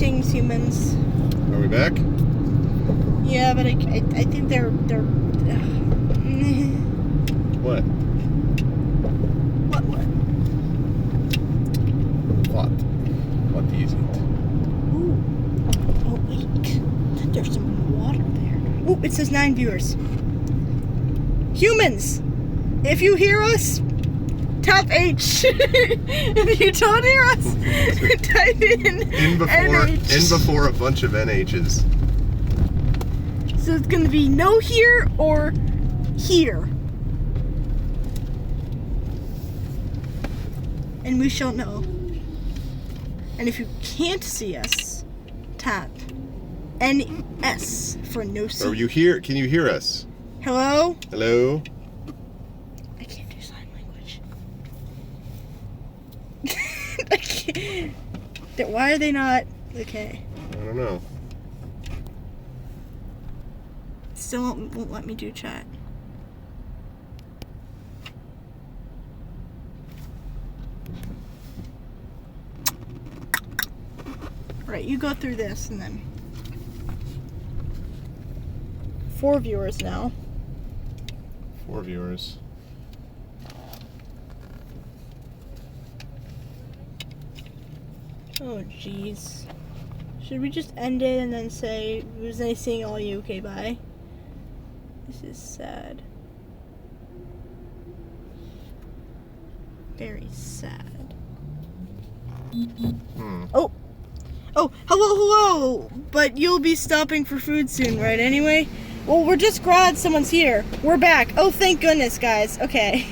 Greetings, humans. Are we back? Yeah, but I think they're What? What is it? Ooh. Oh, wait. There's some water there. Ooh, it says 9 viewers. Humans, if you hear us, tap H. If you don't hear us, type in NH. In before a bunch of NHs. So it's going to be no here or here. And we shall know. And if you can't see us, tap NS for no see. Are you here? Can you hear us? Hello? Hello? I can't do sign language. I can't. Why are they not? Okay. I don't know. Still won't let me do chat. Right, you go through this and then 4 viewers now. 4 viewers. Oh jeez. Should we just end it and then say it was nice seeing all you? Okay, bye. This is sad. Very sad. Oh! Oh, hello! But you'll be stopping for food soon, right, anyway? Well, we're just glad someone's here. We're back. Oh, thank goodness, guys. Okay.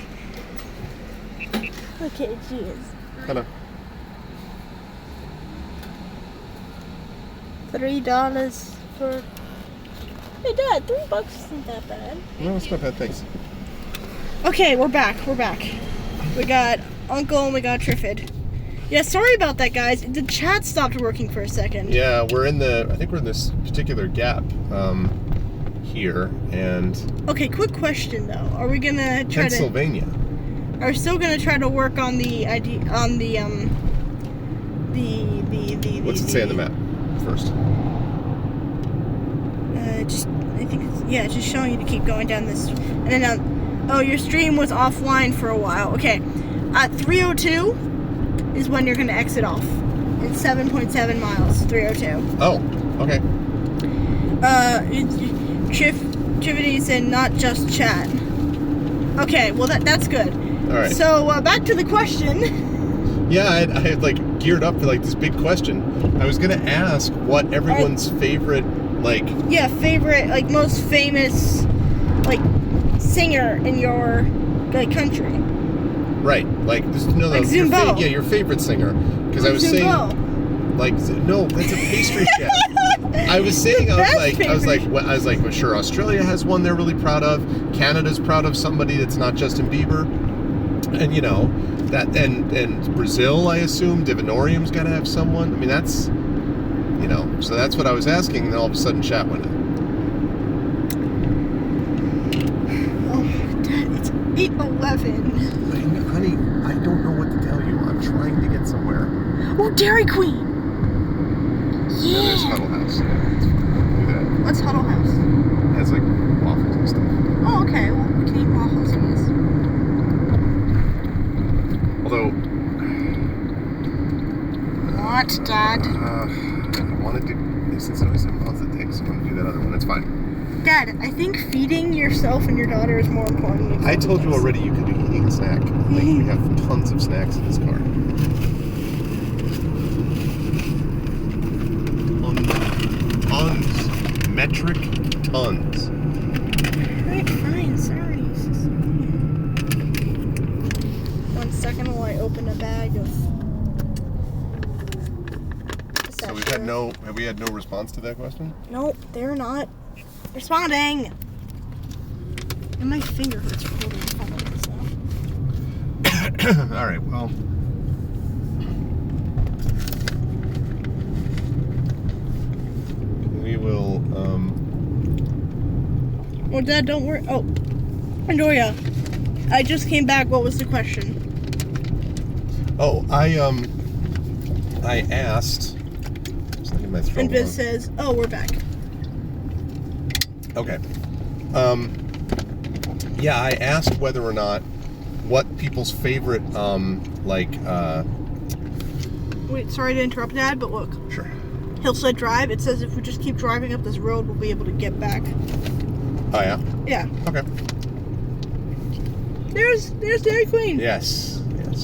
Okay, jeez. Hello. $3 for... Hey, Dad, $3 isn't that bad. No, it's not bad, thanks. Okay, we're back. We got Uncle and we got Triffid. Yeah, sorry about that, guys. The chat stopped working for a second. Yeah, I think we're in this particular gap here, and... Okay, quick question, though. Are we gonna try Pennsylvania. Are we still gonna try to work on the ID, on the What's it say on the map first? It's just showing you to keep going down this, and then oh, your stream was offline for a while. Okay, at 3:02 is when you're gonna exit off. It's 7.7 miles. 3:02. Oh, okay. Chivity said not just chat. Okay, well that's good. All right. So back to the question. Yeah, I had like geared up for like this big question. I was gonna ask what everyone's favorite favorite most famous singer in your country. Right, Zumbo. your favorite singer. Because I was Zumbo. saying no, that's a pastry chef. I was like, well, sure, Australia has one they're really proud of. Canada's proud of somebody that's not Justin Bieber, and that, and Brazil, I assume Divinorium's got to have someone. I mean, that's, so that's what I was asking, and then all of a sudden chat went out. Oh, Dad, it's 8:11. Honey, I don't know what to tell you. I'm trying to get somewhere. Oh, Dairy Queen. Yeah. No, there's Huddle House. Do that. What's Huddle House? It has like waffles and stuff. Oh, okay. Well, we can eat waffles, I guess. Although, What, Dad? I wanted to, since I was in month of things, I want to do that other one. It's fine. Dad, I think feeding yourself and your daughter is more important than I told you already you could be eating a snack. We have tons of snacks in this car. Tons. Metric tons. Alright, fine. Sorry. 1 second while I open a bag of... So have we had no response to that question? Nope, they're not responding. And my finger hurts from holding the phone like this now. All right, well. We will, Well, Dad, don't worry. Oh, Andoria, I just came back. What was the question? Oh, I asked Something might throw And Biz along. says, "Oh, we're back." Okay. Yeah, I asked whether or not what people's favorite, Wait, sorry to interrupt, Dad, but look. Sure. Hillside Drive, it says if we just keep driving up this road, we'll be able to get back. Oh, yeah? Yeah. Okay. There's Dairy Queen. Yes,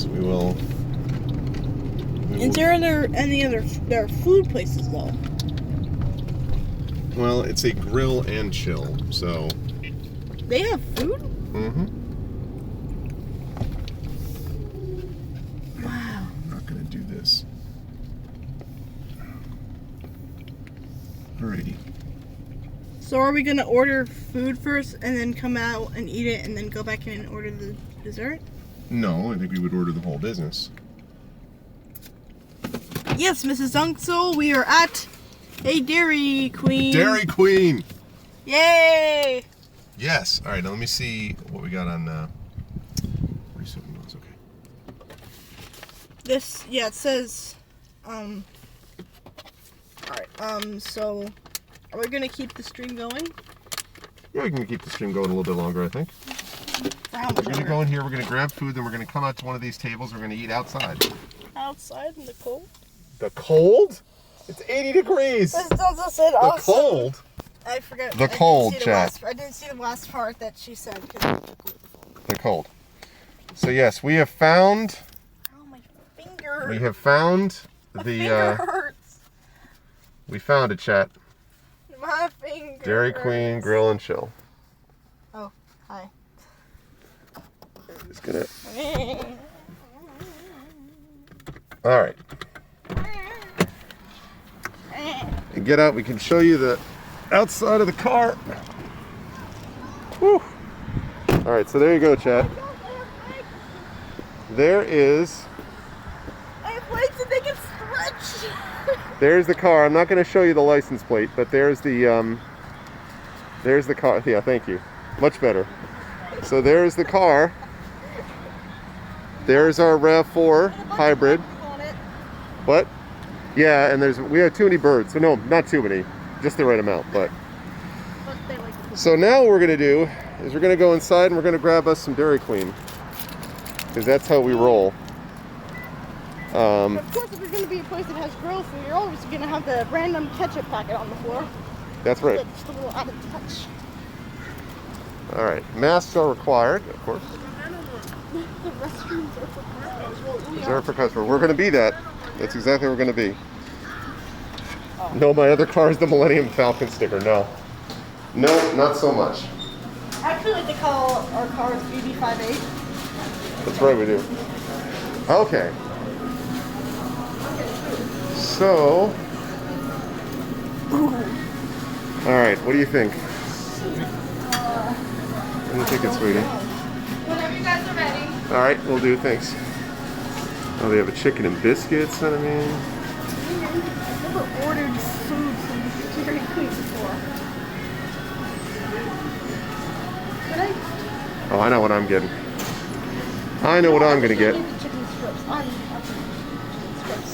we will. Is there any other there are food places, though? Well, it's a grill and chill, so. They have food? Mm-hmm. Wow. I'm not going to do this. Alrighty. So are we going to order food first and then come out and eat it and then go back in and order the dessert? No, I think we would order the whole business. Yes, Mrs. Unksel, we are at a Dairy Queen. Dairy Queen! Yay! Yes. All right, now let me see what we got on 47 months. Okay. This, yeah, it says, alright, so are we going to keep the stream going? Yeah, we can keep the stream going a little bit longer, I think. For how much We're going to longer? go in here, we're going to grab food, then we're going to come out to one of these tables, we're going to eat outside. Outside in the cold? The cold? It's 80 degrees! This also said The awesome. cold? I forgot. The cold, chat. I didn't see the last part that she said. 'Cause The cold. So yes, we have found... oh, my finger. We have found My the... finger hurts. we found it, chat. My finger Dairy Queen hurts. Grill and Chill. Oh, hi. Just gonna... Alright. And get out, we can show you the outside of the car. Whew. Alright, so there you go, chat. There is... I have legs and they can stretch. There's the car. I'm not going to show you the license plate, but there's the car. Yeah, thank you. Much better. So there's the car. There's our RAV4 hybrid. What? Yeah, and we have too many birds. So no, not too many. Just the right amount, but. So now what we're going to do is we're going to go inside and we're going to grab us some Dairy Queen. Because that's how we roll. Of course, if you're going to be a place that has grill food, you're always going to have the random ketchup packet on the floor. That's right. That's just a little out of touch. All right. Masks are required, of course. The restrooms are for customers. Reserved for customer. We're going to be that. That's exactly what we're going to be. No, my other car is the Millennium Falcon sticker. No. No, not so much. I actually like to call our cars BB58. That's right, we do. Okay. So. All right, what do you think? What do you think, sweetie? Whenever you guys are ready. All right, we'll do. Thanks. Oh, they have a chicken and biscuits. I mean. I've never ordered food from Dairy Queen before. Could I? Oh, I know what I'm getting. I know what I'm gonna get. I need the chicken strips. I'm chicken strips.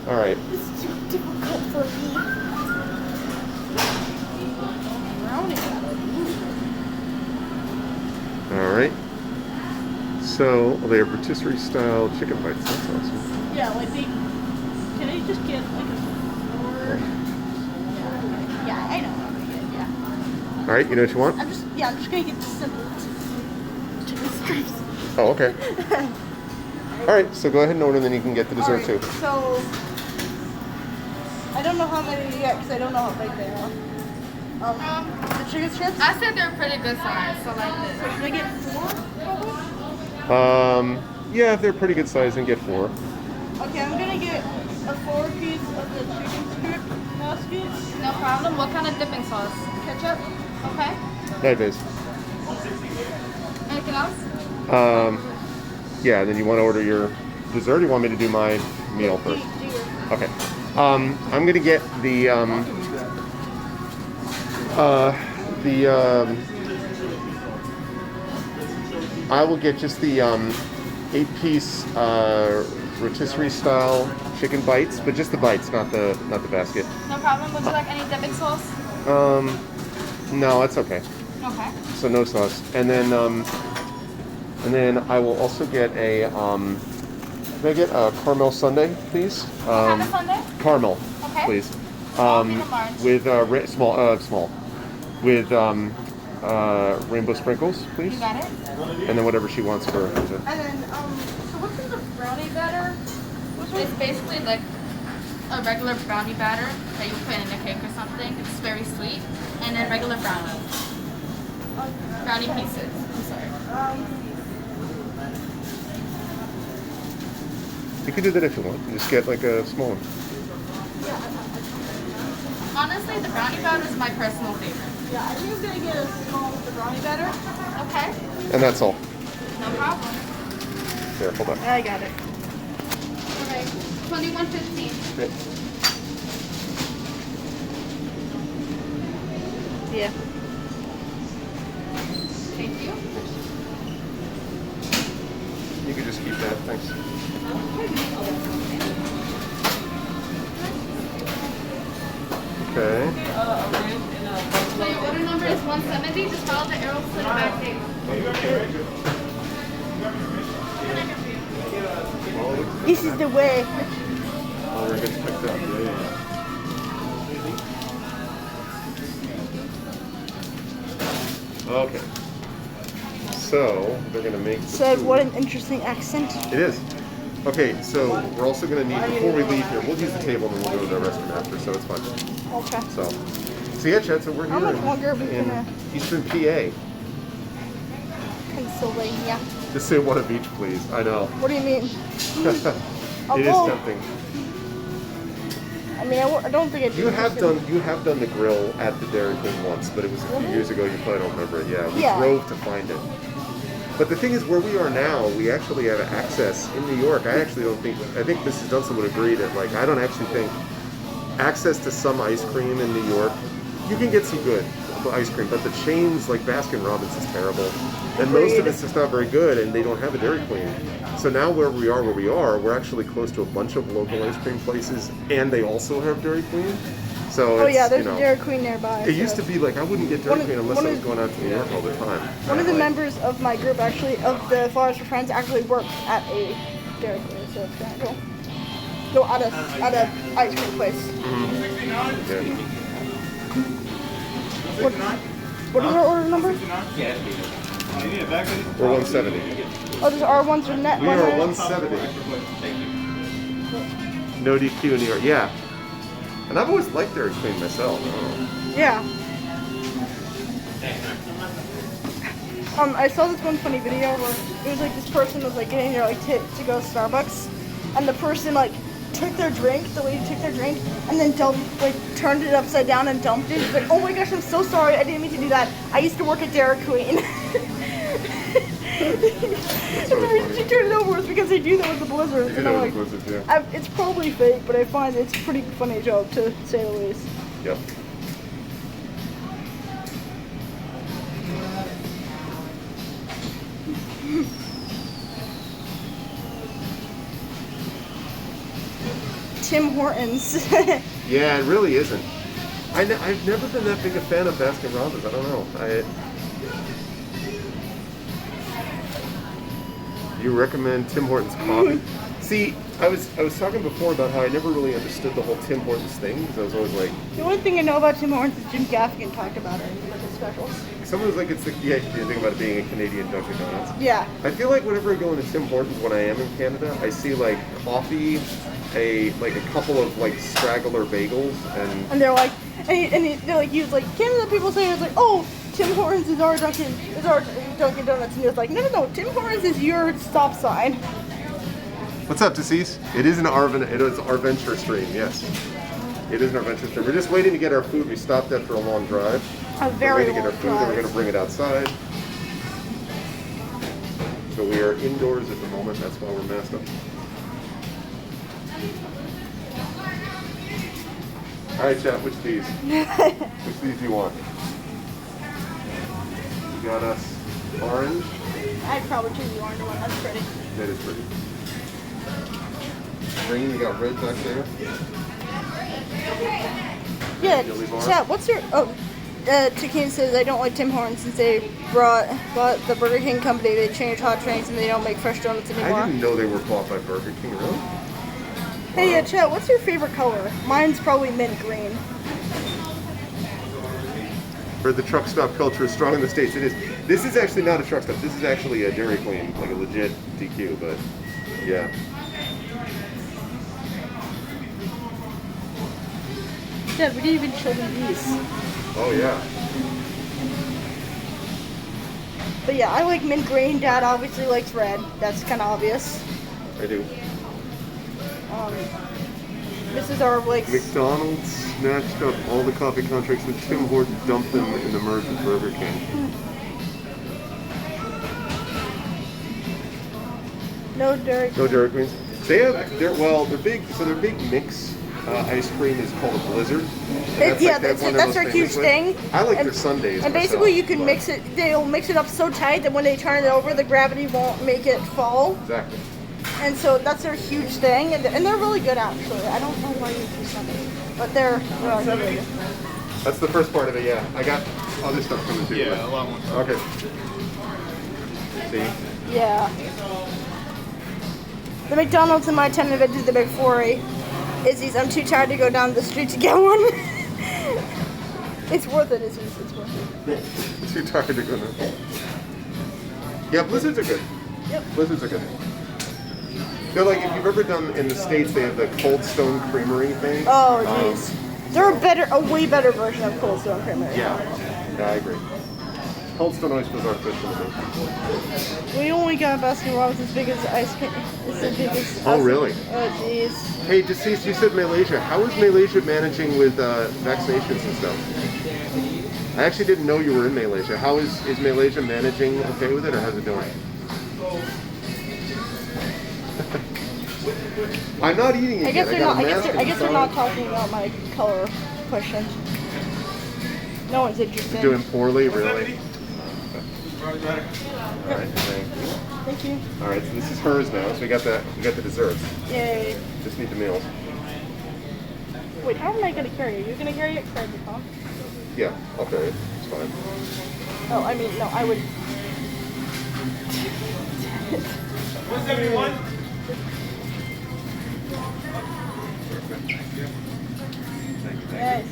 All right. This is too difficult for me. Brownie batter. All right. So they have rotisserie style chicken bites. That's awesome. Yeah, like they. Can I just get like a 4? Yeah, I know what I'm gonna get. Yeah. All right. You know what you want? I'm just gonna get the simple chicken strips. Oh, okay. All right. So go ahead and order, and then you can get the dessert too. Alright, so I don't know how many you get because I don't know how big they are. The chicken strips. I said they're pretty good size, so like this. So should I get 4? Yeah, if they're pretty good size, then get 4. Okay, I'm gonna get a 4-piece of the chicken strip baskets. No problem. What kind of dipping sauce? Ketchup? Okay. That is. Anything else? Yeah, and then you want to order your dessert. Or you want me to do my meal first? Okay. I'm gonna get the I will get just the 8-piece rotisserie style chicken bites, but just the bites, not the basket. No problem. Would you like any dipping sauce? No, that's okay. Okay. So no sauce, and then I will also get a can I get a caramel sundae, please? What kind of sundae? Caramel, Okay. please. Small, medium, large? With small, with rainbow sprinkles, please. You got it. And then whatever she wants for. And then, so what's in the Brownie batter. It's basically like a regular brownie batter that you put in a cake or something. It's very sweet. And then regular brownies. Brownie pieces. I'm sorry. You can do that if you want. Just get like a small one. Honestly, the brownie batter is my personal favorite. Yeah, I think I'm gonna get a small with the brownie batter. Okay. And that's all. No problem. There, hold on. I got it. Okay. $21.15. Okay. Yeah. Thank you. You can just keep that. Thanks. Okay. So your order number is 170. Just follow the arrows to the back table. This is the way. Oh, we're getting picked up. Yeah. Okay. So they're gonna make. Said, what an interesting accent. It is. Okay, so we're also gonna need, before we leave here, we'll use the table and then we'll go to the restaurant after, so it's fine. Okay. So yeah, Chad, so we're How here much longer are we in gonna- Eastern PA. Pennsylvania. Just say one of each, please. I know. What do you mean? It is tempting. I mean, I don't think I You have done the grill at the Dairy Queen once, but it was a few years ago. You probably don't remember it. Yeah, we drove to find it. But the thing is, where we are now, we actually have access in New York. I think Mrs. Dunson would agree that, like, I don't actually think access to some ice cream in New York, you can get some good ice cream, but the chains like Baskin Robbins is terrible. And most of it's just not very good, and they don't have a Dairy Queen. So now where we are, we're actually close to a bunch of local ice cream places, and they also have Dairy Queen. So there's a Dairy Queen nearby. It used to be like I wouldn't get Dairy Queen unless I was going out to New York all the time. One of the members of my group, actually, of the Flowers for Friends, actually works at a Dairy Queen, so it's kind of cool. Go at a ice cream place. Yeah. What is our order number? We're 170. Oh, there's R1s or net. We are 170. No DQ in New York. Yeah. And I've always liked Dairy Queen myself. Yeah. I saw this one funny video where it was like this person was like getting their like to go to Starbucks, and the person like took their drink, the lady took their drink, and then turned it upside down and dumped it. She's like, oh my gosh, I'm so sorry, I didn't mean to do that. I used to work at Dairy Queen. The reason she turned it over was because they do that with the blizzards. And I'm like, it's probably fake, but I find it's a pretty funny joke to say the least. Yep. Tim Hortons. Yeah, it really isn't. I've never been that big a fan of Baskin Robbins. I don't know. You recommend Tim Hortons coffee? See, I was talking before about how I never really understood the whole Tim Hortons thing, because I was always like... The only thing I know about Tim Hortons is Jim Gaffigan talked about it in his specials. Someone was like, it's the idea thing about it being a Canadian Dunkin' Donuts. Yeah. I feel like whenever I go into Tim Hortons when I am in Canada, I see like coffee, a couple of like straggler bagels, and they're like, they're like, he was like, Canada people say it's like, oh, Tim Hortons is our Dunkin' Donuts, and he was like, no, Tim Hortons is your stop sign. What's up, Deceased? It is our venture stream, yes. It is our venture stream. We're just waiting to get our food. We stopped after a long drive. A very long drive. We're waiting to get our food, and we're going to bring it outside. So we are indoors at the moment. That's why we're masked up. All right, chat. Which of these? Which of these do you want? You got us orange. I'd probably choose the orange one. That's pretty. That is pretty. Green, you got red back there. Yeah, chat, what's your... Oh, Chicken says, I don't like Tim Hortons since they bought the Burger King company. They changed hot drinks and they don't make fresh donuts anymore. I didn't know they were bought by Burger King, really? Hey, chat, what's your favorite color? Mine's probably mint green. Or the truck stop culture is strong in the States. It is. This is actually not a truck stop. This is actually a Dairy Queen, like a legit DQ, but yeah. Dad, we didn't even show them these. Oh, yeah. But yeah, I like mint green. Dad obviously likes red. That's kind of obvious. I do. This is our like. McDonald's snatched up all the coffee contracts with Tim Hortons, dumped them in the merge with Burger King. No Dairy. No Dairy Queens. They have their big. So their big mix ice cream is called a Blizzard. That's their huge thing. I like their sundaes. And basically, you can mix it. They'll mix it up so tight that when they turn it over, the gravity won't make it fall. Exactly. And so that's their huge thing, and they're really good actually. I don't know why you do sundaes, but they're really good. That's the first part of it. Yeah, I got other stuff coming too. Yeah, a lot more. Okay. See. Yeah. The McDonald's in my town invented the McFlurry. Izzy's, I'm too tired to go down the street to get one. It's worth it, Izzy's. It's worth it. Too tired to go now. Yeah, Blizzards are good. Yep. Blizzards are good. They're like, if you've ever done, in the States, they have the Cold Stone Creamery thing. Oh, jeez. They're a way better version of Cold Stone Creamery. Yeah, I agree. Cold Stone always was artificial to me. We only got Baskin Robbins as big as ice cream. It's the biggest. Oh, really? Oh, jeez. Hey, Deceased, you said Malaysia. How is Malaysia managing with vaccinations and stuff? I actually didn't know you were in Malaysia. How is Malaysia managing okay with it, or how's it doing? I'm not eating it. I guess yet. they're not. got I guess they're not talking about my color question. No one's interested. Doing poorly, really. All right, thank you. Thank you. All right, so this is hers now. So we got the desserts. Yay. Just need the meals. Wait, how am I gonna carry it? You're gonna carry it? Carry it, huh? Yeah, I'll carry it. It's fine. Oh, I mean, no, I would. What's everyone? Yes.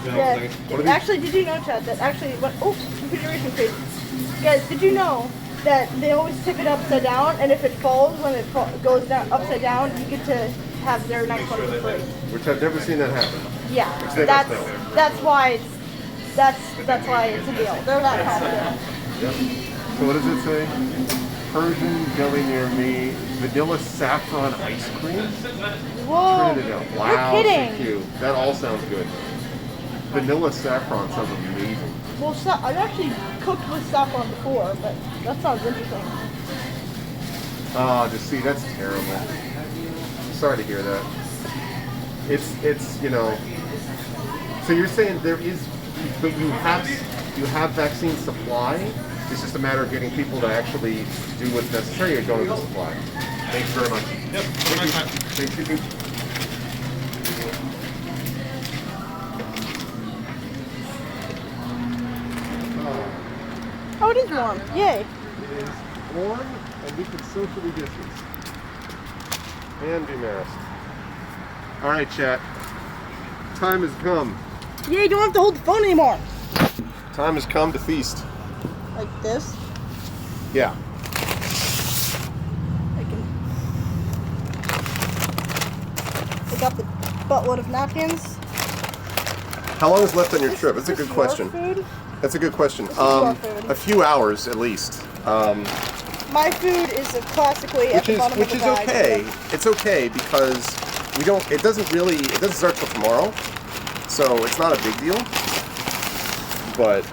Yeah. Actually, did you know, Chad, that actually, configuration page. Guys, did you know that they always tip it upside down, and if it falls when it goes down upside down, you get to have their next one for free. Which I've never seen that happen. Yeah, Which they must know. that's why it's a deal. They're that confident. Yep. So what does it say? Persian deli near me, vanilla saffron ice cream. Whoa! Wow, You're kidding. so cute. That all sounds good. Vanilla saffron sounds amazing. Well, I've actually cooked with saffron before, but that sounds interesting. Oh, just see, that's terrible. Sorry to hear that. It's you know. So you're saying there is, but you have vaccine supply. It's just a matter of getting people to actually do what's necessary and go to the supply. Thanks very much. Yep. Thank you. Oh, it is warm. Yay. It is warm, and we can socially distance. And be masked. All right, chat. Time has come. Yay, you don't have to hold the phone anymore. Time has come to feast. Like this. Yeah. I got the buttload of napkins. How long is left on your trip? That's a good question. Food? That's a good question. Your food. A few hours at least. My food is classically at the bottom of the bag. Okay. It's okay because it doesn't start till tomorrow, so it's not a big deal. But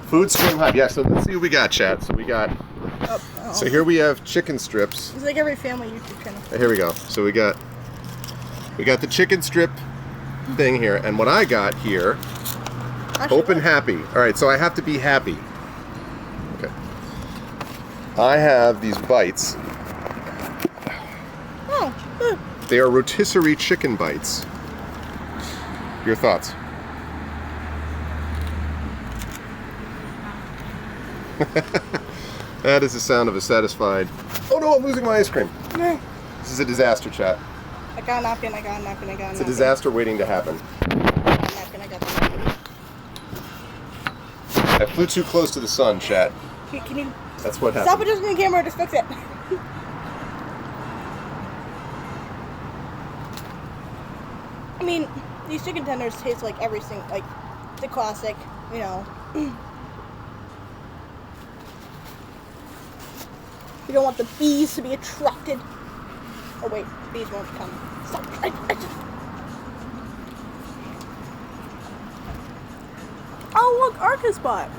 Food Stream Hub. Yeah, so let's see what we got, chat. So we got. So here we have chicken strips. It's like every family YouTube channel. Here we go. So we got the chicken strip thing here, and what I got here Hope and happy. All right, so I have to be happy. Okay. I have these bites. Oh, good. They are rotisserie chicken bites. Your thoughts? That is the sound of a satisfied... Oh no, I'm losing my ice cream. No. This is a disaster, chat. I got a napkin, I got a napkin, I got a napkin. It's a disaster waiting to happen. I got a napkin, I got the napkin. I flew too close to the sun, chat. Can you That's what stop happened. adjusting the camera, just fix it. I mean, these chicken tenders taste like everything, like the classic, you know. You don't want the bees to be attracted. Oh wait, bees won't come. Stop. Oh look, Arca spot.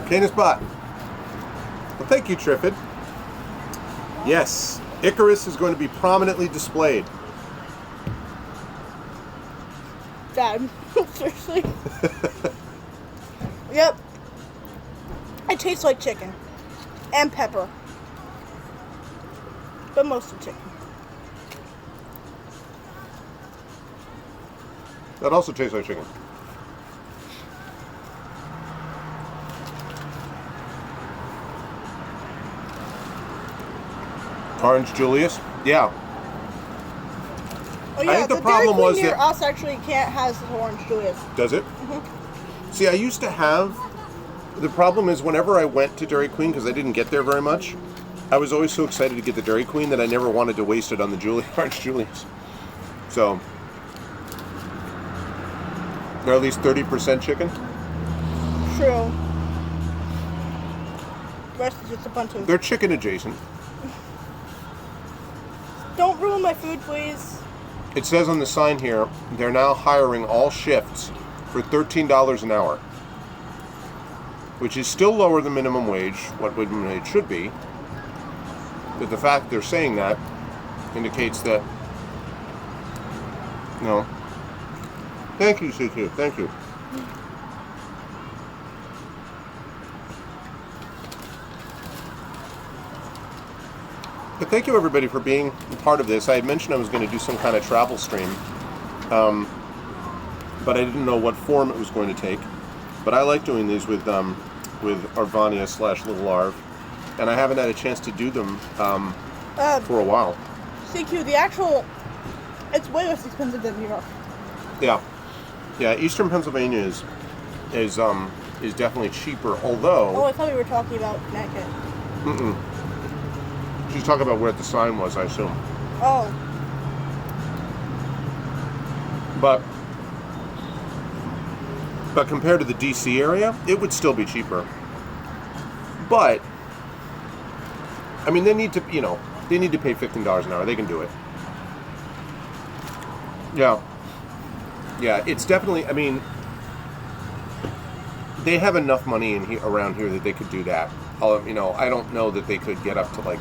Canis Bot. Well, thank you, Triffid. Yes, Icarus is going to be prominently displayed. Dad, seriously. Yep. It tastes like chicken. And pepper. But mostly chicken. That also tastes like chicken. Orange Julius? Yeah. Oh yeah, I think the Dairy problem Queen was near that- us actually can't has orange Julius. Does it? See, I used to have... The problem is whenever I went to Dairy Queen, because I didn't get there very much, I was always so excited to get the Dairy Queen that I never wanted to waste it on the Orange Julius. So, they're at least 30% chicken. True. The rest is just a bunch of... They're chicken adjacent. Don't ruin my food, please. It says on the sign here, they're now hiring all shifts for $13 an hour, which is still lower than minimum wage, what minimum wage should be. But the fact they're saying that indicates that, you know. Thank you, CQ. Thank you. But thank you, everybody, for being a part of this. I had mentioned I was going to do some kind of travel stream, but I didn't know what form it was going to take. But I like doing these with Arvania / Little Arv, and I haven't had a chance to do them for a while. CQ, the actual... It's way less expensive than New York. Yeah, yeah. Eastern Pennsylvania is definitely cheaper. Although, Oh, I thought we were talking about Connecticut. she's talking about where the sign was, I assume. Oh. But compared to the DC area, it would still be cheaper. But I mean, they need to pay $15 an hour. They can do it. Yeah. Yeah, it's definitely, I mean, they have enough money around here that they could do that. I don't know that they could get up to like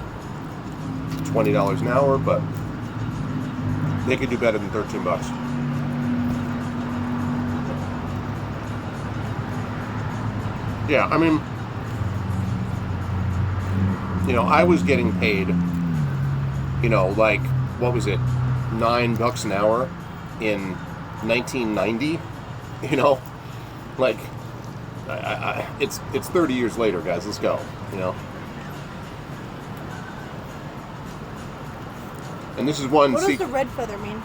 $20 an hour, but they could do better than $13. Yeah, I mean, I was getting paid, like, what was it, $9 an hour in 1990, like, it's 30 years later, guys, let's go, And this is one... What does the red feather mean?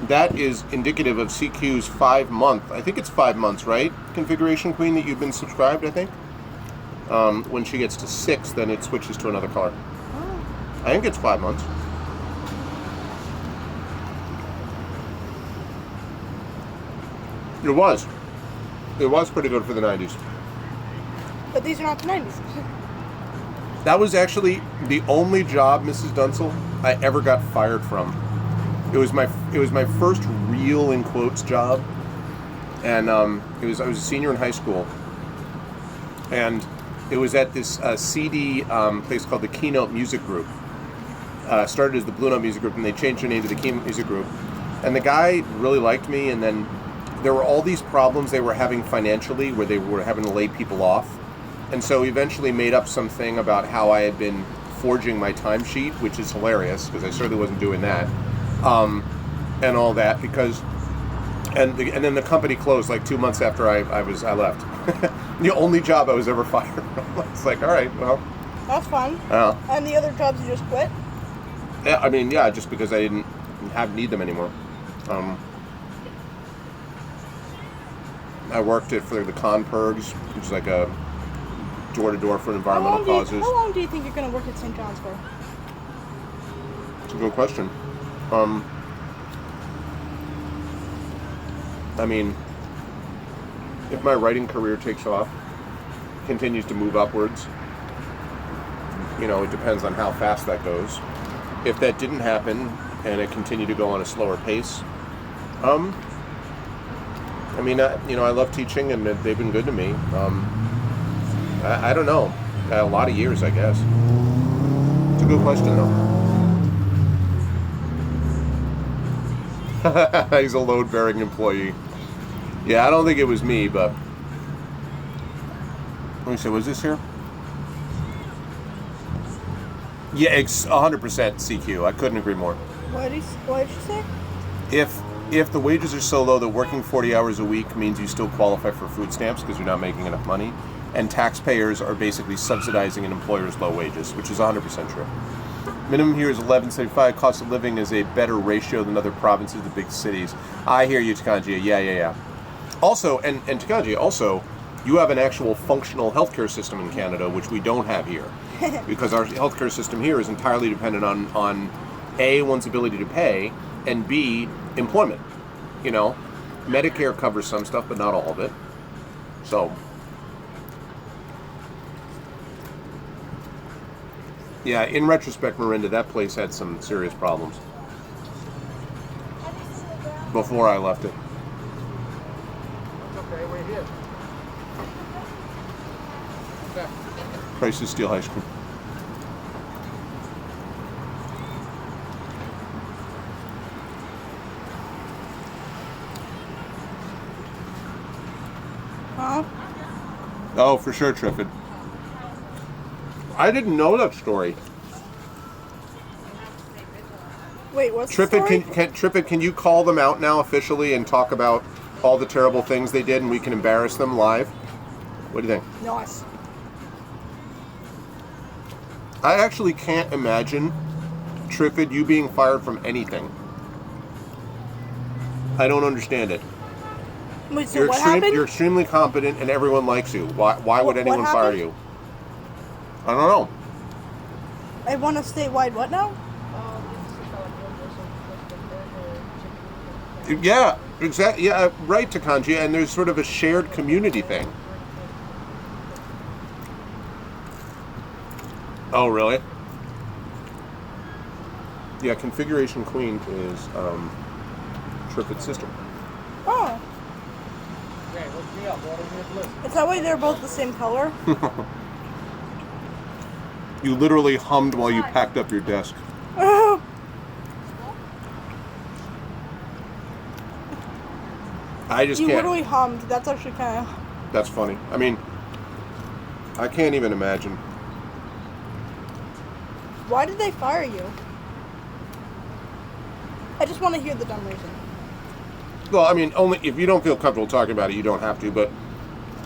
That is indicative of CQ's 5-month, I think it's 5 months, right? Configuration Queen that you've been subscribed, I think. When she gets to 6, then it switches to another color. Oh. I think it's 5 months. It was. It was pretty good for the 90s. But these are not the 90s. That was actually the only job, Mrs. Dunsel, I ever got fired from. It was my first real, in quotes, job, and I was a senior in high school, and it was at this CD place called the Keynote Music Group. Started as the Blue Note Music Group, and they changed their name to the Keynote Music Group. And the guy really liked me, and then there were all these problems they were having financially where they were having to lay people off. And so eventually made up something about how I had been forging my timesheet, which is hilarious because I certainly wasn't doing that. And all that because, and then the company closed like 2 months after I left. The only job I was ever fired from. It's like, all right, well. That's fun. And the other jobs you just quit? Yeah, I mean, yeah, just because I didn't need them anymore. I worked for the Conpergs, which is like a door-to-door for environmental causes. How long do you think you're going to work at St. John's for? It's a good question. I mean, if my writing career takes off, continues to move upwards, it depends on how fast that goes. If that didn't happen and it continued to go on a slower pace, I love teaching and they've been good to me. I don't know, a lot of years, I guess. It's a good question, though. He's a load-bearing employee. Yeah, I don't think it was me, but... Let me see, was this here? Yeah, 100% CQ. I couldn't agree more. What did you say? If the wages are so low that working 40 hours a week means you still qualify for food stamps because you're not making enough money, and taxpayers are basically subsidizing an employer's low wages, which is 100% true. Minimum here is $11.75. Cost of living is a better ratio than other provinces, the big cities. I hear you, Takanji. Yeah. Also, and Takanji, also, you have an actual functional healthcare system in Canada, which we don't have here. Because our healthcare system here is entirely dependent on A, one's ability to pay, and B, employment. Medicare covers some stuff, but not all of it. So, yeah, in retrospect, Miranda, that place had some serious problems before I left it. Okay, we're here. Price of steel ice cream. Huh? Oh, for sure, Triffid. I didn't know that story. Wait, what's the Triffid, story? Triffid, can you call them out now officially and talk about all the terrible things they did and we can embarrass them live? What do you think? Nice. I actually can't imagine, Triffid, you being fired from anything. I don't understand it. Wait, so what happened? You're extremely competent and everyone likes you. Why would anyone fire you? I don't know. I want a statewide what now? Yeah, exactly. Yeah, right, Takanji. And there's sort of a shared community thing. Oh, really? Yeah, Configuration Queen is Triffid's sister. Oh. Okay, look me up. Water me a bliss. It's that way they're both the same color? You literally hummed while you packed up your desk. Oh. I just You can't. literally hummed. That's actually kind of... That's funny. I mean, I can't even imagine. Why did they fire you? I just want to hear the dumb reason. Well, I mean, only if you don't feel comfortable talking about it, you don't have to. But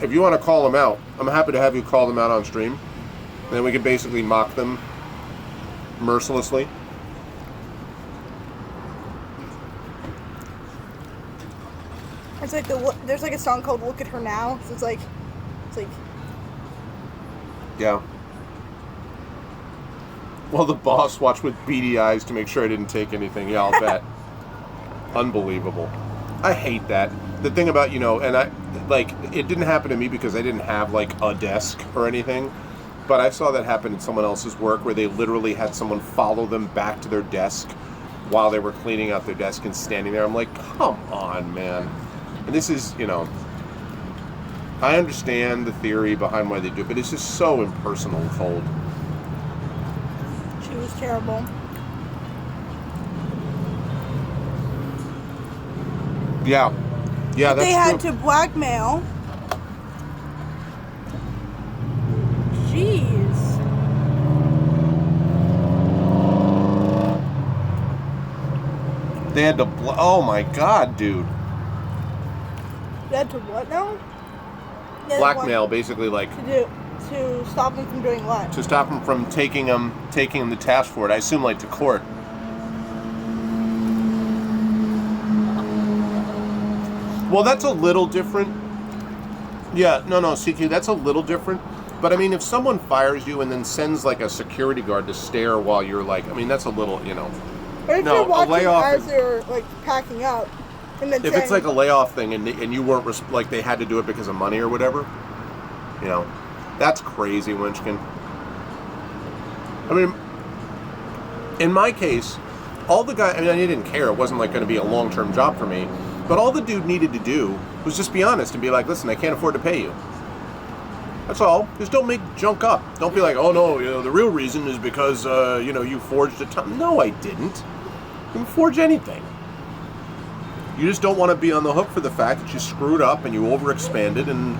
if you want to call them out, I'm happy to have you call them out on stream. And then we can basically mock them mercilessly. It's like there's like a song called "Look at Her Now." So it's like, Yeah. Well, the boss watched with beady eyes to make sure I didn't take anything. Yeah, I'll bet. Unbelievable. I hate that. The thing about, and it didn't happen to me because I didn't have, a desk or anything. But I saw that happen in someone else's work where they literally had someone follow them back to their desk while they were cleaning out their desk and standing there. I'm like, come on, man. And this is, I understand the theory behind why they do it, but it's just so impersonal and cold. she was terrible. Yeah. Yeah, They that's had true. to blackmail. Jeez. They had to. Oh my God, dude. They had to what now? They had Blackmail, basically, like to stop them from doing what? to stop him from taking him to task for it. I assume, like, to court. Well, that's a little different. Yeah, no, CQ, that's a little different. But I mean, if someone fires you and then sends like a security guard to stare while you're like, I mean, that's a little, But if No, you're a watching layoff as is- they're like packing up, and then if saying, it's like a layoff thing and you weren't like they had to do it because of money or whatever, that's crazy, Winchkin. I mean, in my case, all the guy, I mean, I didn't care. It wasn't like going to be a long-term job for me. But all the dude needed to do was just be honest and be like, listen, I can't afford to pay you. That's all. Just don't make junk up. Don't be like, oh no, the real reason is because, you forged a ton. No, I didn't. I didn't forge anything. You just don't want to be on the hook for the fact that you screwed up and you overexpanded and...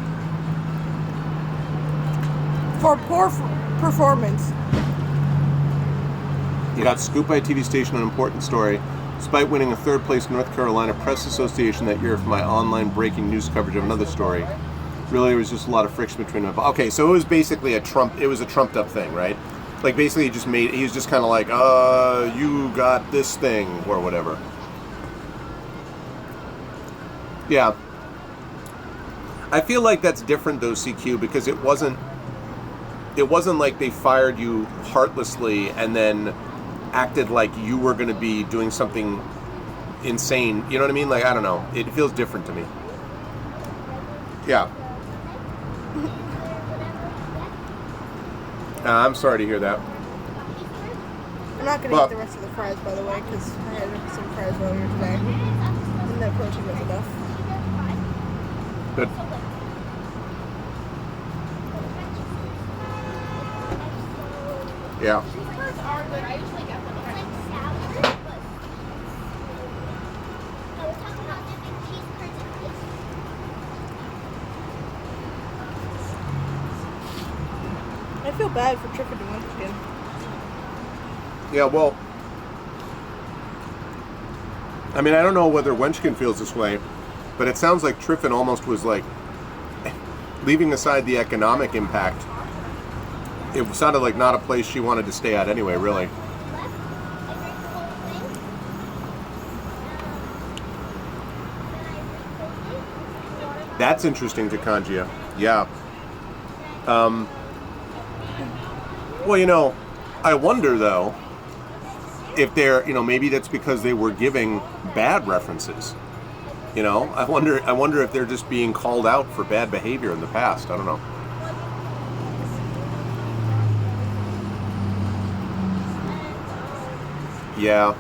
for poor performance. You got scooped by a TV station on an important story. Despite winning a third place North Carolina Press Association that year for my online breaking news coverage of another story. Really, there was just a lot of friction between them. Okay, so it was basically a trumped up thing, right? Like, basically he was just kind of like, you got this thing, or whatever. Yeah. I feel like that's different though, CQ, because it wasn't like they fired you heartlessly and then acted like you were going to be doing something insane. You know what I mean? Like, I don't know. It feels different to me. Yeah. I'm sorry to hear that. I'm not going to eat the rest of the fries, by the way, because I had some fries earlier today. And that protein was enough. Good. Yeah. I feel bad for Triffid and Winchkin. Yeah, well, I mean, I don't know whether Wenchkin feels this way, but it sounds like Triffin almost was like, leaving aside the economic impact, it sounded like not a place she wanted to stay at anyway, really. That's interesting to Kanjia. Yeah. Well, I wonder, though, if they're, maybe that's because they were giving bad references. I wonder if they're just being called out for bad behavior in the past. I don't know. Yeah.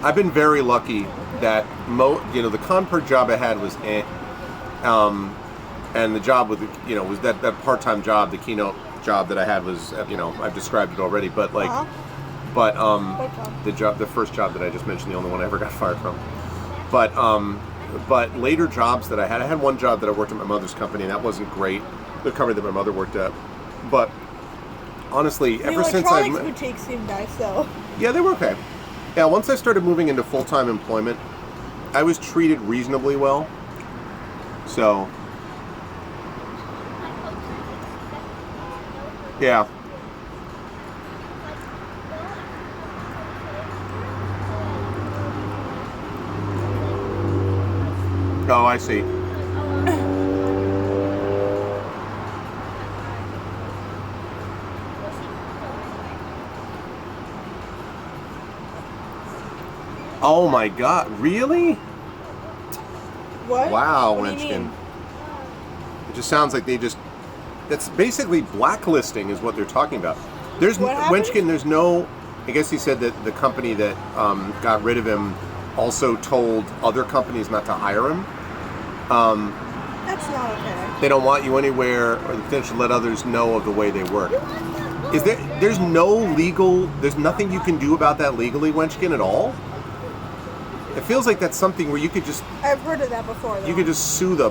I've been very lucky that the Conpert job I had was and the job with was that part-time job, the keynote job that I had was I've described it already, but the first job that I just mentioned, the only one I ever got fired from. But later jobs that I had one job that I worked at my mother's company, and that wasn't great. The company that my mother worked at, but honestly, ever since the electronics boutiques seemed nice though. Yeah, they were okay. Yeah, once I started moving into full-time employment, I was treated reasonably well. So, yeah. Oh, I see. Oh my God, really? What? Wow, What do you Wenchkin. mean? It just sounds like that's basically blacklisting is what they're talking about. What happened? Wenchkin, there's no, I guess he said that the company that got rid of him also told other companies not to hire him. That's not okay. They don't want you anywhere, or they should let others know of the way they work. There's nothing you can do about that legally, Wenchkin, at all? It feels like that's something where you could just I've heard of that before, though. you could just sue the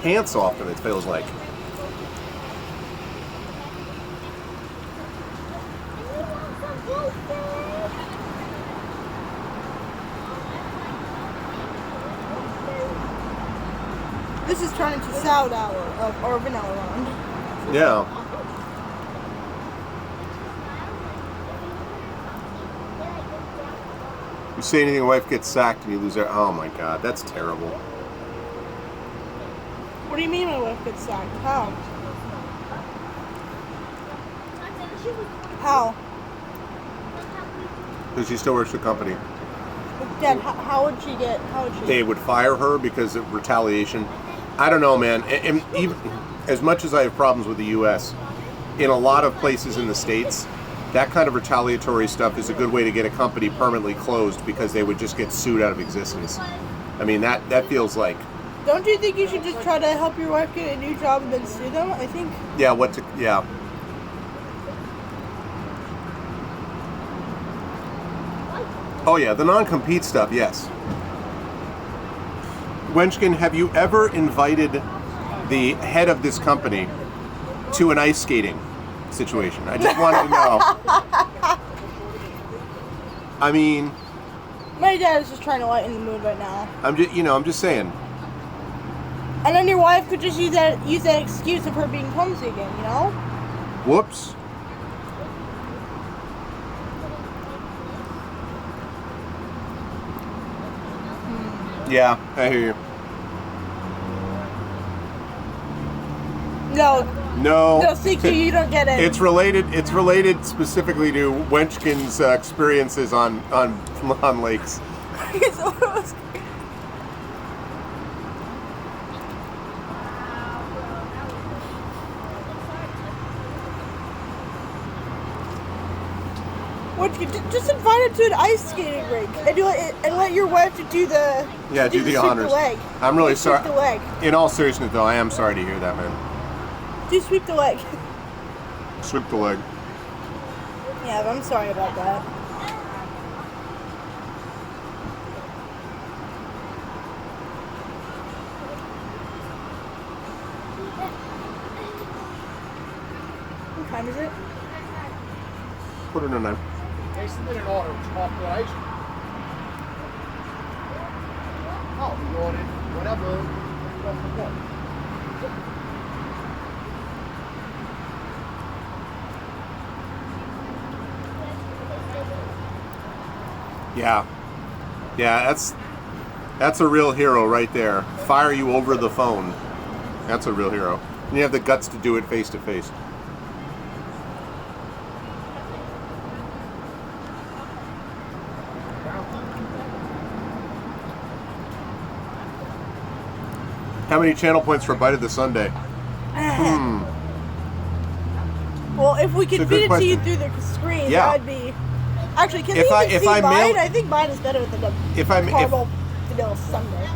pants off them. It feels like. This is turning to sourdough or vanilla round. Yeah. You say anything, your wife gets sacked and you lose her. Oh my God, that's terrible. What do you mean my wife gets sacked? How? How? Because she still works for the company. Dad, how would she get? How would she? They would fire her because of retaliation. I don't know, man. And even as much as I have problems with the U.S., in a lot of places in the States, that kind of retaliatory stuff is a good way to get a company permanently closed because they would just get sued out of existence. I mean, that feels like... Don't you think you should just try to help your wife get a new job and then sue them? I think... Yeah, Oh yeah, the non-compete stuff, yes. Wenchkin, have you ever invited the head of this company to an ice skating situation? I just wanted to know. I mean... My dad is just trying to lighten the mood right now. I'm just saying. And then your wife could just use that excuse of her being clumsy again, you know? Whoops. Yeah, I hear you. No, No, CQ, you don't get it. It's related specifically to Wenchkin's experiences on lakes. It's almost... Just invite her to an ice skating rink and let your wife to do the do the honors. The leg. I'm really sorry. Sweep the leg. In all seriousness, though, I am sorry to hear that, man. Do sweep the leg. Sweep the leg. Yeah, but I'm sorry about that. What time is it? 9:45. They submitted an order of chocolate ice cream. Oh, we ordered whatever. Yeah, that's a real hero right there. Fire you over the phone. That's a real hero. And you have the guts to do it face to face. How many channel points for Bite of the Sunday? Well, if we could It's a good feed it to you question. through the screen, Yeah. that would be... Actually, can If we I- even if see I mine? mail- I think mine is better than the If I- if- caramel vanilla sundae.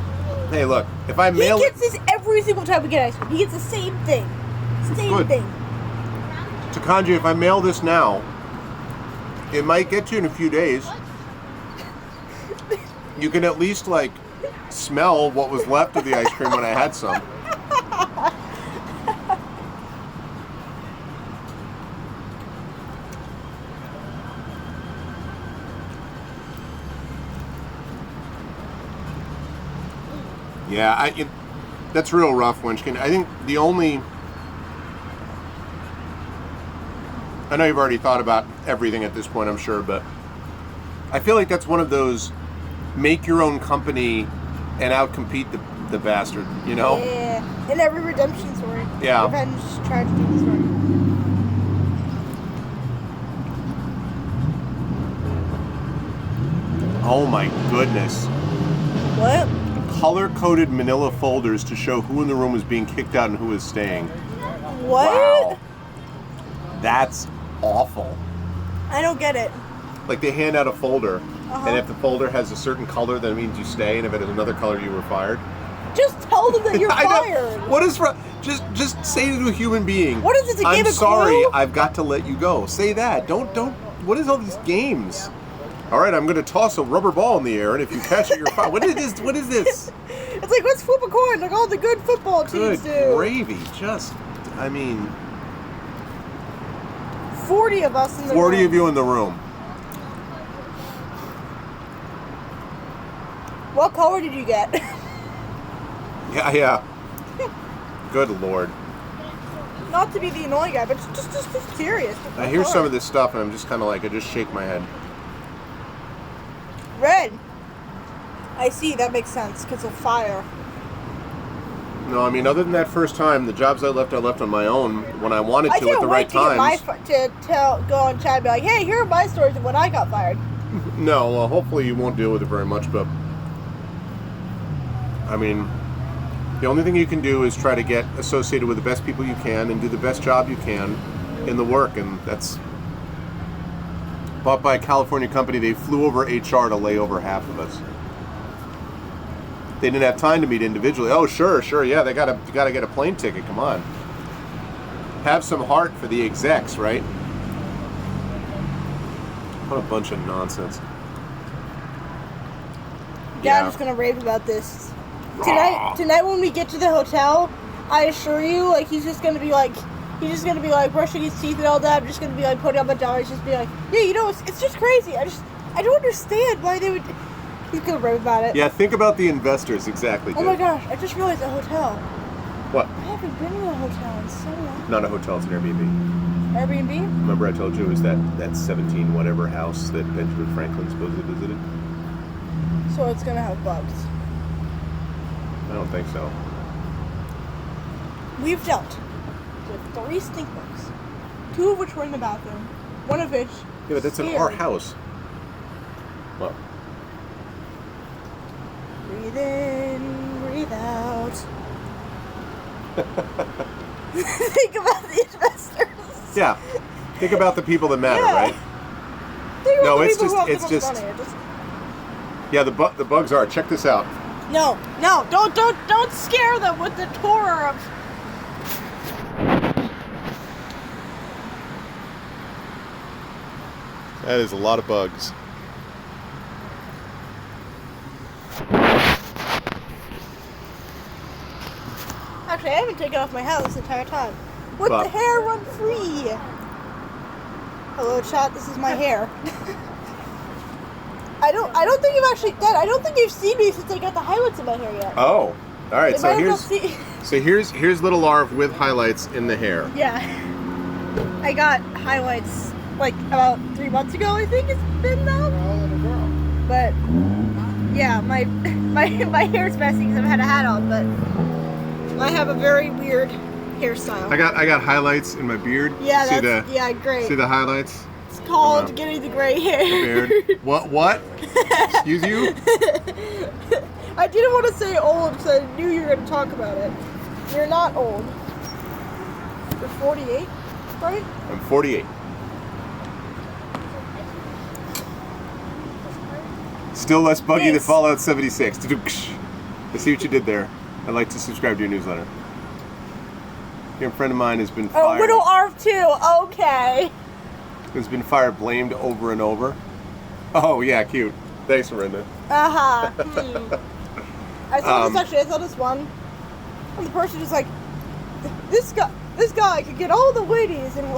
Hey, look, if I He mail it gets this every single time we get ice cream. He gets the same thing. Same good. thing. to Kanji, if I mail this now, it might get to you in a few days. You can at least like smell what was left of the ice cream when I had some. Yeah, that's real rough, Wenchkin. I think the only... I know you've already thought about everything at this point, I'm sure, but I feel like that's one of those make your own company and outcompete the bastard, you know? Yeah. In every redemption story. Yeah. Revenge tragedy story. Oh my goodness. What? Color-coded manila folders to show who in the room was being kicked out and who was staying. What? Wow. That's awful. I don't get it. Like they hand out a folder, and if the folder has a certain color, that means you stay, and if it has another color, you were fired. Just tell them that you're I know. fired. What is wrong? Just say to a human being. What is this, a game I'm of sorry, Clue? I've got to let you go. Say that. Don't. What is all these games? All right, I'm going to toss a rubber ball in the air, and if you catch it, you're fine. What is this? What is this? It's like, let's flip a coin like all the good football teams Good do. gravy. Just, I mean... 40 of us in the 40 room. of you in the room. What color did you get? Yeah. Good Lord. Not to be the annoying guy, but just curious. I hear some of this stuff, and I'm just kind of like, I just shake my head. Red. I see, that makes sense, because of fire. No, I mean, other than that first time, the jobs I left on my own when I wanted to at the right times. To go on chat and be like, hey, here are my stories of when I got fired. No, well, hopefully you won't deal with it very much, but I mean, the only thing you can do is try to get associated with the best people you can and do the best job you can in the work, and that's bought by a California company. They flew over HR to lay over half of us. They didn't have time to meet individually. Oh, sure, yeah, you gotta get a plane ticket, come on. Have some heart for the execs, right? What a bunch of nonsense. Yeah, I'm just gonna rave about this. Tonight when we get to the hotel, I assure you, like, he's just gonna be like brushing his teeth and all that. I'm just gonna be like putting up my dollars, just be like, yeah, you know, it's just crazy. I don't understand why they would. He's gonna rave about it. Yeah, think about the investors, exactly. Oh my gosh, I just realized a hotel. What? I haven't been in a hotel in so long. Not a hotel, it's an Airbnb. Airbnb? Remember I told you it was that 17 whatever house that Benjamin Franklin supposedly visited? So it's gonna have bugs. I don't think so. We've dealt with 3 stink bugs. 2 of which were in the bathroom. 1 of which. Yeah, but that's in our house. Well. Breathe in, breathe out. Think about the investors. Yeah. Think about the people that matter, right? Think about No, the it's people who have the just most money. Yeah, the bugs are. Check this out. No, don't scare them with the horror of. That is a lot of bugs. Actually, I haven't taken off my hat this entire time. With the hair run free. Hello, chat. This is my hair. I don't think you've actually done. I don't think you've seen me since I got the highlights in my hair yet. Oh, all right. So here's Little Arv with highlights in the hair. Yeah, I got highlights like about 3 months ago. I think it's been now. But yeah, my hair's messy because I've had a hat on, but I have a very weird hairstyle. I got highlights in my beard. Yeah, great. See the highlights? It's called getting the gray hair. Beard. What? Excuse you? I didn't want to say old because I knew you were going to talk about it. You're not old. You're 48, right? I'm 48. Still less buggy than Fallout 76. I see what you did there. I'd like to subscribe to your newsletter. Your friend of mine has been fired. Oh, Little Arv 2. Okay. Has been fired, blamed over and over. Oh, yeah, cute. Thanks, Miranda. I saw this one. And the person was like, this guy could get all the ladies, and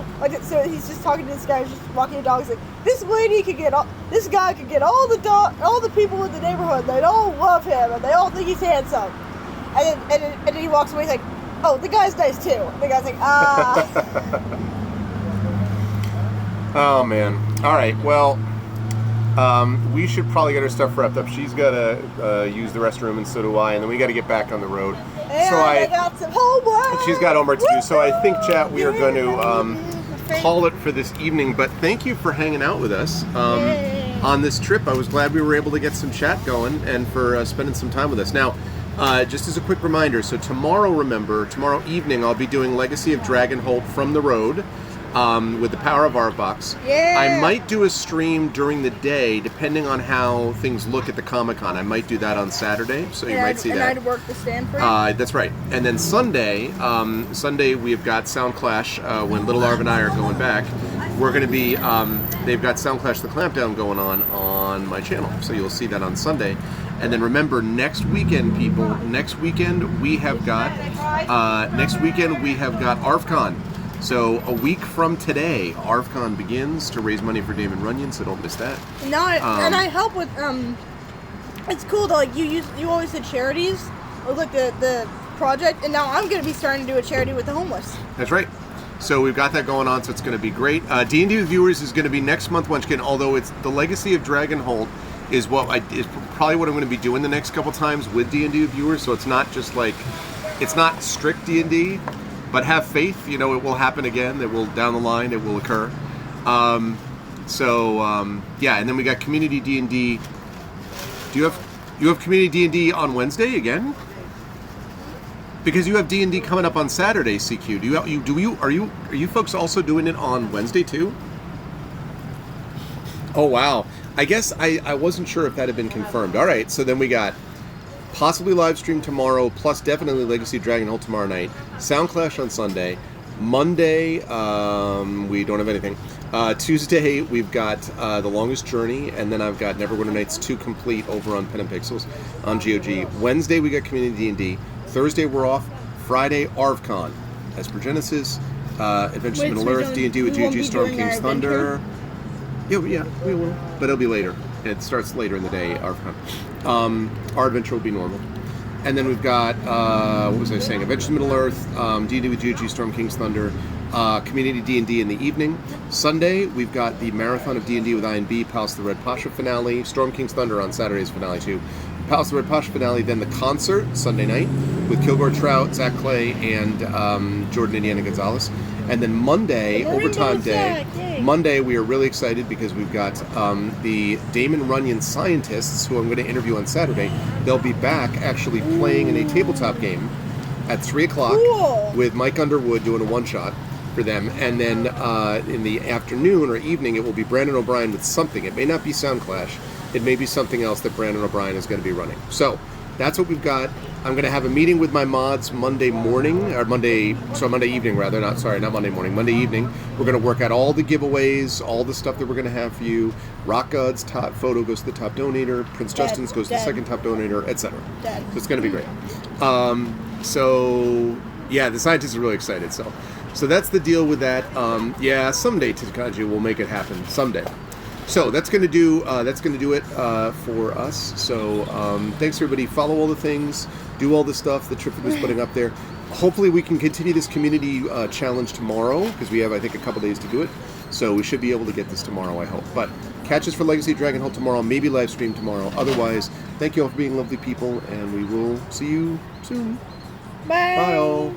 so he's just talking to this guy, just walking the dog. He's like, this guy could get all the people in the neighborhood. They'd all love him, and they all think he's handsome. And then he walks away. He's like, oh, the guy's nice too. The guy's like, Oh man. All right. Well, we should probably get our stuff wrapped up. She's got to use the restroom, and so do I. And then we got to get back on the road. And I got some homework. She's got homework to do. So I think, chat, we are going to call it for this evening. But thank you for hanging out with us on this trip. I was glad we were able to get some chat going and for spending some time with us. Now, just as a quick reminder, so tomorrow evening, I'll be doing Legacy of Dragonholt from the road. With the power of our box. Yeah. I might do a stream during the day, depending on how things look at the Comic-Con. I might do that on Saturday, so you might see that. And I'd work the stand for you? That's right. And then Sunday we've got Sound Clash when Little Arv and I are going back. we're going to be, they've got Soundclash the Clampdown going on my channel. So you'll see that on Sunday. And then remember, next weekend, people, next weekend we have got ArvCon. So a week from today, ArvCon begins to raise money for Damon Runyon, so don't miss that. No, and I help with, it's cool though, like you always did charities, or like the project, and now I'm going to be starting to do a charity with the homeless. That's right. So we've got that going on, so it's going to be great. D&D with Viewers is going to be next month, Munchkin, although it's the Legacy of Dragonhold is probably what I'm going to be doing the next couple times with D&D with Viewers, so it's not just like, it's not strict D&D, but have faith, it will happen again, it will, down the line, it will occur. Yeah, and then we got Community D&D. Do you have Community D&D on Wednesday again? Because you have D&D coming up on Saturday, CQ. Are you folks also doing it on Wednesday too? Oh wow. I guess I wasn't sure if that had been confirmed. All right, so then we got possibly live stream tomorrow, plus definitely Legacy of Dragonhold tomorrow night. Soundclash on Sunday. Monday, we don't have anything. Tuesday, we've got The Longest Journey, and then I've got Neverwinter Nights 2 complete over on Pen and Pixels on GOG. Wednesday, we got Community D&D. Thursday, we're off. Friday, ArvCon. As per Genesis, Adventures of Middle Earth, D&D with GOG, Storm King's Thunder. Yeah, we will. But it'll be later. It starts later in the day, ArvCon. Our adventure will be normal. And then we've got, what was I saying? Adventures of Middle Earth, D&D with GOG, Storm King's Thunder, Community D&D in the evening. Sunday, we've got the Marathon of D&D with I&B, Palace of the Red Pasha finale, Storm King's Thunder on Saturday's finale too. Palace of the Red Pasha finale, then the concert, Sunday night, with Kilgore Trout, Zach Clay, and Jordan Indiana Gonzalez. And then Monday, Overtime Day. Monday, we are really excited because we've got the Damon Runyon scientists, who I'm going to interview on Saturday. They'll be back actually playing in a tabletop game at 3 o'clock with Mike Underwood doing a one-shot for them. And then in the afternoon or evening, it will be Brandon O'Brien with something. It may not be Soundclash. It may be something else that Brandon O'Brien is going to be running. So that's what we've got. I'm going to have a meeting with my mods Monday evening, not Monday morning, Monday evening. We're going to work out all the giveaways, all the stuff that we're going to have for you. Rock God's top photo goes to the top donator, Prince Justin's goes to the second top donator, etc. So it's going to be great. So yeah, the scientists are really excited. So that's the deal with that. Yeah, someday Takaji will make it happen. Someday. So that's going to do it for us. So thanks everybody. Follow all the things, do all the stuff that Trip is putting up there. Hopefully we can continue this community challenge tomorrow, because we have, I think, a couple days to do it. So we should be able to get this tomorrow, I hope. But catch us for Legacy of Dragonhold tomorrow, maybe live stream tomorrow. Otherwise, thank you all for being lovely people, and we will see you soon. Bye. Bye all.